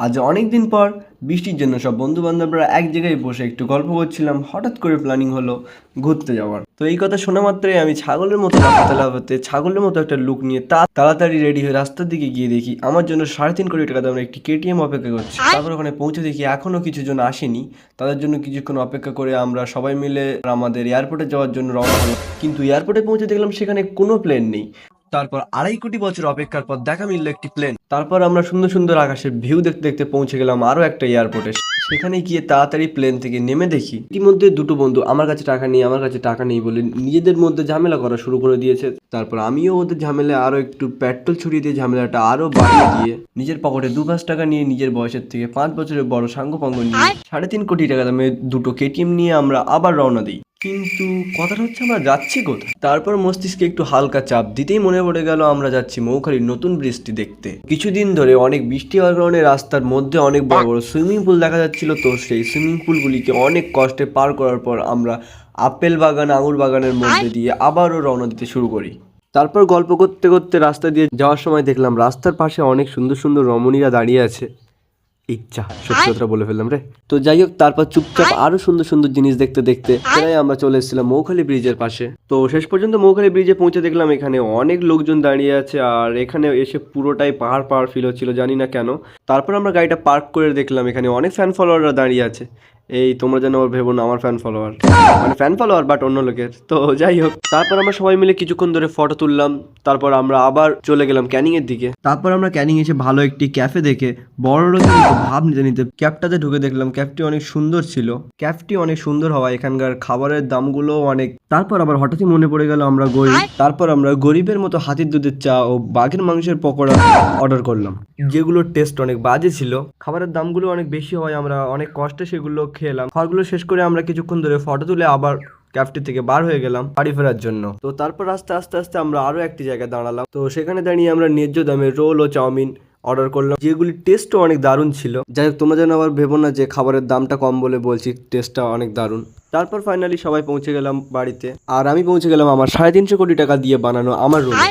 আজ অনেক দিন পর বৃষ্টির জন্য সব বন্ধু বান্ধবরা এক জায়গায় বসে একটু গল্প করছিলাম। হঠাৎ করে প্ল্যানিং হলো ঘুরতে যাওয়ার। তো এই কথা শোনা মাত্রই আমি ছাগলের মতো লাফাতে লাফাতে ছাগলের মতো একটা লুক নিয়ে তাড়াতাড়ি রেডি হয়ে রাস্তার দিকে গিয়ে দেখি আমার জন্য 3.5 কোটি টাকা দামের একটি কেটিএম অপেক্ষা করছে। তারপর ওখানে পৌঁছে দেখি এখনো কিছু জন আসেনি। তাদের জন্য কিছুক্ষণ অপেক্ষা করে আমরা সবাই মিলে আমাদের এয়ারপোর্টে যাওয়ার জন্য রওনা হলাম। কিন্তু এয়ারপোর্টে পৌঁছে দেখলাম সেখানে কোনো প্লেন নেই। তারপর 2.5 কোটি বছর অপেক্ষার পর দেখা মিলল একটি প্লেন। তারপর আমরা সুন্দর সুন্দর আকাশের ভিউ দেখতে দেখতে পৌঁছে গেলাম আরো একটা এয়ারপোর্টে। সেখানে গিয়ে তাড়াতাড়ি প্লেন থেকে নেমে দেখি ইতিমধ্যে দুটো বন্ধু আমার কাছে টাকা নেই বলে নিজেদের মধ্যে ঝামেলা করা শুরু করে দিয়েছে। তারপর আমিও ওদের ঝামেলায় আরো একটু পেট্রোল ছড়িয়ে দিয়ে ঝামেলাটা আরো বাড়িয়ে দিয়ে নিজের পকেটে 2-5 টাকা নিয়ে নিজের বয়সের থেকে 5 বছরের বড় সাঙ্গপাঙ্গ নিয়ে 3.5 কোটি টাকা দামে দুটো কেটিএম নিয়ে আমরা আবার রওনা দিই। কিন্তু কথাটা হচ্ছে আমরা যাচ্ছি কোথায়? তারপর মস্তিষ্কে একটু হালকা চাপ দিতেই মনে পড়ে গেল আমরা যাচ্ছি মৌখালির নতুন ব্রিজটি দেখতে। কিছুদিন ধরে অনেক বৃষ্টি হওয়ার কারণে রাস্তার মধ্যে অনেক বড় বড় সুইমিং পুল দেখা যাচ্ছিল। তো সেই সুইমিং পুলগুলিকে অনেক কষ্টে পার করার পর আমরা আপেল বাগান আঙুর বাগানের মধ্যে দিয়ে আবারও রওনা দিতে শুরু করি। তারপর গল্প করতে করতে রাস্তা দিয়ে যাওয়ার সময় দেখলাম রাস্তার পাশে অনেক সুন্দর সুন্দর রমণীরা দাঁড়িয়ে আছে। ইচ্ছা সত্যি কথা বলে ফেললাম রে। তো যাই হোক, তারপর চুপচাপ আরো সুন্দর সুন্দর জিনিস দেখতে দেখতে প্রায় আমরা চলে এসেছিলাম মৌখালি ব্রিজের পাশে। তো শেষ পর্যন্ত মৌখালি ব্রিজে পৌঁছে দেখলাম এখানে অনেক লোকজন দাঁড়িয়ে আছে, আর এখানে এসে পুরোটাই পাহাড় পাহাড় ফিল হচ্ছিল, জানি না কেন। তারপর আমরা গাড়িটা পার্ক করে দেখলাম এখানে অনেক ফ্যান ফলোয়াররা দাঁড়িয়ে আছে। এই তোমরা যেন আবার ভেবো না আমার ফ্যান ফলোয়ার, মানে ফ্যান ফলোয়ার বাট অন্য লোকের। তো যাই হোক, তারপর আমরা সবাই মিলে কিছুক্ষণ ধরে ফটো তুললাম। তারপর আমরা আবার চলে গেলাম ক্যানিং এর দিকে। তারপর আমরা ক্যানিং এসে ভালো একটি ক্যাফে দেখে বড় রকম ভাব নিতে নিতে ক্যাফটাতে ঢুকে দেখলাম ক্যাফটি অনেক সুন্দর ছিল। ক্যাফটি অনেক সুন্দর হওয়া এখানকার খাবারের দামগুলো অনেক। তারপর আবার হঠাৎই মনে পড়ে গেল আমরা গরিব। তারপর আমরা গরিবের মতো হাতির দুধের চা ও বাঘের মাংসের পকোড়া অর্ডার করলাম, যেগুলোর টেস্ট অনেক বাজে ছিল। খাবারের দামগুলো অনেক বেশি হয়, আমরা অনেক কষ্টে সেগুলো খেলাম। খাবারগুলো শেষ করে আমরা কিছুক্ষণ ধরে ফটো তুলে আবার ক্যাফটি থেকে বার হয়ে গেলাম বাড়ি ফেরার জন্য। তো তারপর আস্তে আস্তে আস্তে আমরা আরো একটি জায়গায় দাঁড়ালাম। তো সেখানে দাঁড়িয়ে আমরা ন্যায্য দামে রোল ও চাউমিন অর্ডার করলাম, যেগুলির টেস্টও অনেক দারুণ ছিল। যাই হোক, তোমরা যেন আবার ভেবো না যে খাবারের দামটা কম বলে বলছি, টেস্টটা অনেক দারুণ। তারপর ফাইনালি সবাই পৌঁছে গেলাম বাড়িতে, আর আমি পৌঁছে গেলাম আমার 350 কোটি টাকা দিয়ে বানানো আমার রুমে।